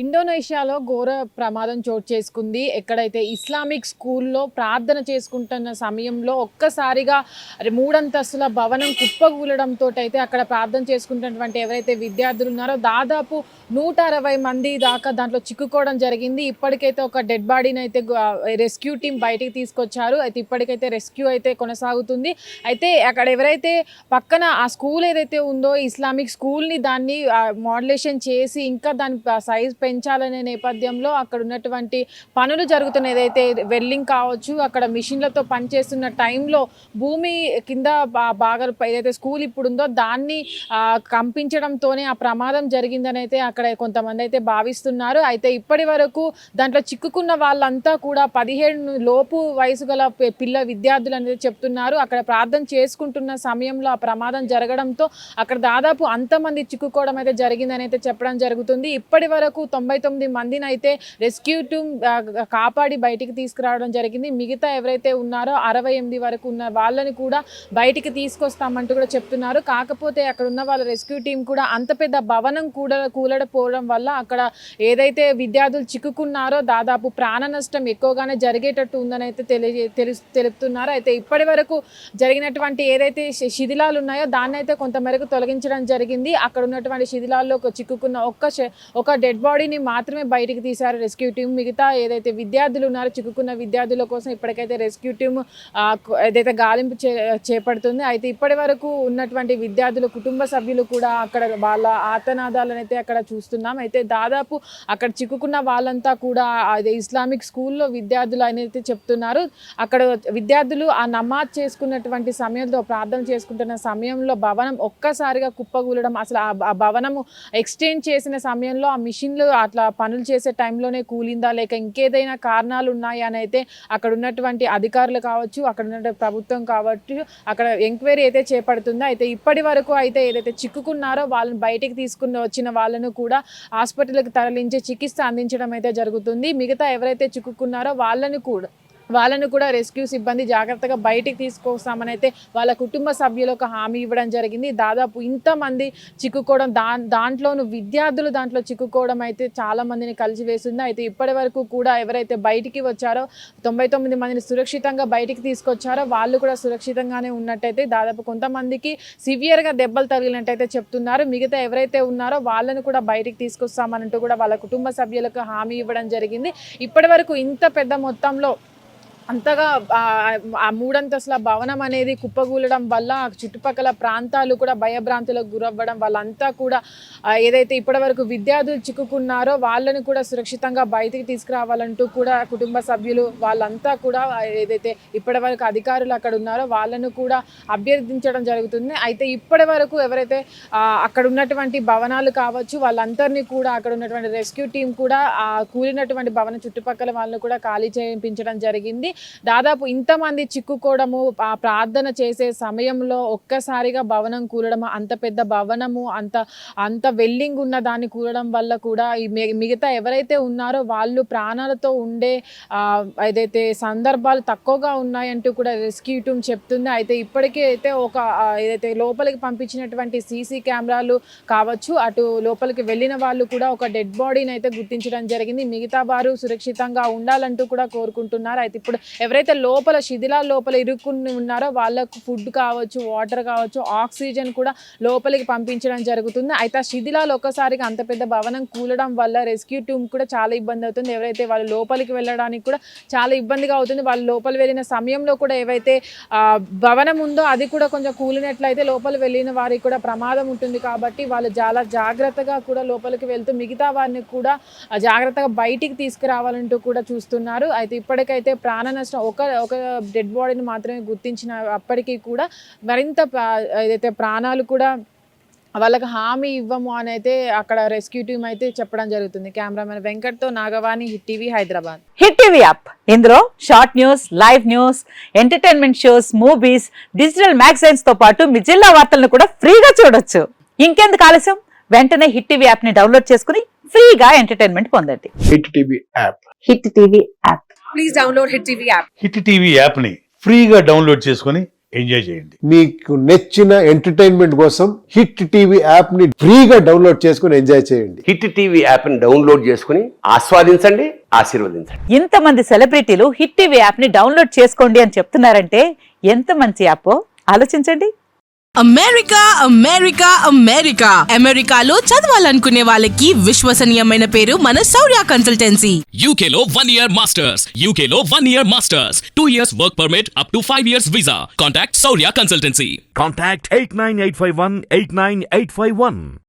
ఇండోనేషియాలో ఘోర ప్రమాదం చోటు చేసుకుంది. ఎక్కడైతే ఇస్లామిక్ స్కూల్లో ప్రార్థన చేసుకుంటున్న సమయంలో ఒక్కసారిగా మూడంతస్తుల భవనం కుప్పకూలడంతో అయితే అక్కడ ప్రార్థన చేసుకుంటున్నటువంటి ఎవరైతే విద్యార్థులు ఉన్నారో దాదాపు 160 మంది దాకా దాంట్లో చిక్కుకోవడం జరిగింది. ఇప్పటికైతే ఒక డెడ్ బాడీని అయితే రెస్క్యూ టీం బయటికి తీసుకొచ్చారు. అయితే ఇప్పటికైతే రెస్క్యూ అయితే కొనసాగుతుంది. అయితే అక్కడ ఎవరైతే పక్కన ఆ స్కూల్ ఏదైతే ఉందో ఇస్లామిక్ స్కూల్ని దాన్ని మోడ్యులేషన్ చేసి ఇంకా దాని సైజ్ పెంచాలనే నేపథ్యంలో అక్కడ ఉన్నటువంటి పనులు జరుగుతున్నాయి. ఏదైతే వెల్డింగ్ కావచ్చు, అక్కడ మిషన్లతో పనిచేస్తున్న టైంలో భూమి కింద బాగా ఏదైతే స్కూల్ ఇప్పుడు ఉందో దాన్ని కంపించడంతోనే ఆ ప్రమాదం జరిగిందని అయితే అక్కడ కొంతమంది అయితే భావిస్తున్నారు. అయితే ఇప్పటి వరకు దాంట్లో చిక్కుకున్న వాళ్ళంతా కూడా 17 లోపు వయసు గల విద్యార్థులు అనేది చెప్తున్నారు. అక్కడ ప్రార్థన చేసుకుంటున్న సమయంలో ఆ ప్రమాదం జరగడంతో అక్కడ దాదాపు అంతమంది చిక్కుకోవడం అయితే జరిగిందని అయితే చెప్పడం జరుగుతుంది. ఇప్పటి వరకు 99 మందిని అయితే రెస్క్యూ టీమ్ కాపాడి బయటికి తీసుకురావడం జరిగింది. మిగతా ఎవరైతే ఉన్నారో 68 వరకు ఉన్న వాళ్ళని కూడా బయటికి తీసుకొస్తామంటూ కూడా చెప్తున్నారు. కాకపోతే అక్కడ ఉన్న వాళ్ళ రెస్క్యూ టీం కూడా అంత పెద్ద భవనం కూడా కూలకపోవడం వల్ల అక్కడ ఏదైతే విద్యార్థులు చిక్కుకున్నారో దాదాపు ప్రాణ నష్టం ఎక్కువగానే జరిగేటట్టు ఉందని అయితే తెలుపుతున్నారు. అయితే ఇప్పటి వరకు జరిగినటువంటి ఏదైతే శిథిలాలు ఉన్నాయో దాన్ని అయితే కొంతమేరకు తొలగించడం జరిగింది. అక్కడ ఉన్నటువంటి శిథిలాల్లో చిక్కుకున్న ఒక డెడ్ బాడీని మాత్రమే బయటికి తీశారు రెస్క్యూ టీం. మిగతా ఏదైతే విద్యార్థులు ఉన్నారో చిక్కుకున్న విద్యార్థుల కోసం ఇప్పటికైతే రెస్క్యూ టీం ఏదైతే గాలింపు చేపడుతుంది. అయితే ఇప్పటి వరకు ఉన్నటువంటి విద్యార్థుల కుటుంబ సభ్యులు కూడా అక్కడ వాళ్ళ ఆర్తనాదాలను అయితే అక్కడ చూస్తున్నాం. అయితే దాదాపు అక్కడ చిక్కుకున్న వాళ్ళంతా కూడా అదే ఇస్లామిక్ స్కూల్లో విద్యార్థులు అనేది చెప్తున్నారు. అక్కడ విద్యార్థులు ఆ నమాజ్ చేసుకున్నటువంటి సమయంలో ప్రార్థన చేసుకుంటున్న సమయంలో భవనం ఒక్కసారిగా కుప్పగూలడం, అసలు ఆ భవనము ఎక్స్టెండ్ చేసిన సమయంలో ఆ మిషన్లు అట్లా పనులు చేసే టైంలోనే కూలిందా లేక ఇంకేదైనా కారణాలు ఉన్నాయా అని అయితే అక్కడ ఉన్నటువంటి అధికారులు కావచ్చు, అక్కడ ఉన్న ప్రభుత్వం కావచ్చు అక్కడ ఎంక్వైరీ అయితే చేపడుతుందో. అయితే ఇప్పటి వరకు అయితే ఏదైతే చిక్కుకున్నారో వాళ్ళని బయటికి తీసుకుని వచ్చిన వాళ్ళను కూడా హాస్పిటల్కి తరలించి చికిత్స అందించడం అయితే జరుగుతుంది. మిగతా ఎవరైతే చిక్కుకున్నారో వాళ్ళను కూడా రెస్క్యూ సిబ్బంది జాగ్రత్తగా బయటికి తీసుకొస్తామని అయితే వాళ్ళ కుటుంబ సభ్యులకు హామీ ఇవ్వడం జరిగింది. దాదాపు ఇంతమంది చిక్కుకోవడం దాంట్లోనూ విద్యార్థులు దాంట్లో చిక్కుకోవడం అయితే చాలా మందిని కలిసివేసింది. అయితే ఇప్పటి వరకు కూడా ఎవరైతే బయటికి వచ్చారో 99 మందిని సురక్షితంగా బయటికి తీసుకొచ్చారో వాళ్ళు కూడా సురక్షితంగానే ఉన్నట్టయితే, దాదాపు కొంతమందికి సివియర్గా దెబ్బలు తగిలినట్టయితే చెప్తున్నారు. మిగతా ఎవరైతే ఉన్నారో వాళ్ళను కూడా బయటికి తీసుకొస్తామనంటూ కూడా వాళ్ళ కుటుంబ సభ్యులకు హామీ ఇవ్వడం జరిగింది. ఇప్పటి వరకు ఇంత పెద్ద మొత్తంలో అంతగా ఆ మూడంతస్తుల భవనం అనేది కుప్పగూలడం వల్ల చుట్టుపక్కల ప్రాంతాలు కూడా భయభ్రాంతులకు గురవ్వడం, వాళ్ళంతా కూడా ఏదైతే ఇప్పటివరకు విద్యార్థులు చిక్కుకున్నారో వాళ్ళని కూడా సురక్షితంగా బయటికి తీసుకురావాలంటూ కూడా కుటుంబ సభ్యులు వాళ్ళంతా కూడా ఏదైతే ఇప్పటివరకు అధికారులు అక్కడ ఉన్నారో వాళ్ళను కూడా అభ్యర్థించడం జరుగుతుంది. అయితే ఇప్పటి వరకు ఎవరైతే అక్కడ ఉన్నటువంటి భవనాలు కావచ్చు వాళ్ళందరినీ కూడా అక్కడ ఉన్నటువంటి రెస్క్యూ టీం కూడా కూలినటువంటి భవనం చుట్టుపక్కల వాళ్ళని కూడా ఖాళీ చేయించడం జరిగింది. దాదాపు ఇంతమంది చిక్కుకోవడము, ఆ ప్రార్థన చేసే సమయంలో ఒక్కసారిగా భవనం కూలడము, అంత పెద్ద భవనము అంత వెల్డింగ్ ఉన్న దాన్ని కూలడం వల్ల కూడా ఈ మిగతా ఎవరైతే ఉన్నారో వాళ్ళు ప్రాణాలతో ఉండే ఏదైతే సందర్భాలు తక్కువగా ఉన్నాయంటూ కూడా రెస్క్యూ టీం చెప్తుంది. అయితే ఇప్పటికే అయితే ఏదైతే లోపలికి పంపించినటువంటి సీసీ కెమెరాలు కావచ్చు, అటు లోపలికి వెళ్ళిన వాళ్ళు కూడా ఒక డెడ్ బాడీని అయితే గుర్తించడం జరిగింది. మిగతా వారు సురక్షితంగా ఉండాలంటూ కూడా కోరుకుంటున్నారు. అయితే ఇప్పుడు ఎవరైతే శిథిలాల లోపల ఇరుక్కుని ఉన్నారో వాళ్ళకు ఫుడ్ కావచ్చు, వాటర్ కావచ్చు, ఆక్సిజన్ కూడా లోపలికి పంపించడం జరుగుతుంది. అయితే ఆ శిథిలాలు ఒక్కసారిగా అంత పెద్ద భవనం కూలడం వల్ల రెస్క్యూ టీమ్ కూడా చాలా ఇబ్బంది అవుతుంది. ఎవరైతే వాళ్ళు లోపలికి వెళ్ళడానికి కూడా చాలా ఇబ్బందిగా అవుతుంది. వాళ్ళు లోపలి వెళ్ళిన సమయంలో కూడా ఏవైతే భవనం ఉందో అది కూడా కొంచెం కూలినట్లయితే లోపలి వెళ్ళిన వారికి కూడా ప్రమాదం ఉంటుంది. కాబట్టి వాళ్ళు చాలా జాగ్రత్తగా కూడా లోపలికి వెళ్తూ మిగతా వారిని కూడా జాగ్రత్తగా బయటికి తీసుకురావాలంటూ కూడా చూస్తున్నారు. అయితే ఇప్పటికైతే ప్రాణ నష్టం ఒక డెడ్ బాడీని మాత్రమే గుర్తించిన అప్పటికీ కూడా మరింత ఏదైతే ప్రాణాలు కూడా వాళ్ళకి హామీ ఇవ్వము అని అయితే అక్కడ రెస్క్యూ టీం అయితే చెప్పడం జరుగుతుంది. కెమెరామెన్ వెంకట్తో Nagavani, Hit TV, Hyderabad. Hit TV app ఇందులో short news, live news, entertainment shows, movies, digital magazines తో పాటు మీ జిల్లా వార్తలను కూడా ఫ్రీగా చూడొచ్చు. ఇంకెందుకు ఆలస్యం, వెంటనే హిట్ టీవీ యాప్ ని డౌన్లోడ్ చేసుకుని ఫ్రీగా ఎంటర్టైన్మెంట్ పొందండి. Hit TV app. Hit TV app. Please download Hit TV app. Hit TV యాప్ని ఫ్రీగా డౌన్లోడ్ చేసుకొని ఎంజాయ్ చేయండి. మీకు నచ్చిన ఎంటర్టైన్మెంట్ కోసం హిట్ టీవీ యాప్ ని ఫ్రీగా డౌన్లోడ్ చేసుకుని ఎంజాయ్ చేయండి. హిట్ టీవీ యాప్ ని డౌన్లోడ్ చేసుకుని ఆస్వాదించండి, ఆశీర్వదించండి. ఇంతమంది సెలబ్రిటీలు హిట్ టీవీ యాప్ ని డౌన్లోడ్ చేసుకోండి అని చెప్తున్నారంటే ఎంత మంచి యాప్ ఆలోచించండి. అమెరికా అమెరికా అమెరికా అమెరికాలో చదవాలనుకునే వాళ్ళకి విశ్వసనీయమైన పేరు మన శౌర్య consultancy. UK Law 1 Year Masters. UK Law 1 Year Masters. 2 years work permit up to 5 years visa. Contact Saurya Consultancy. Contact 89851 89851.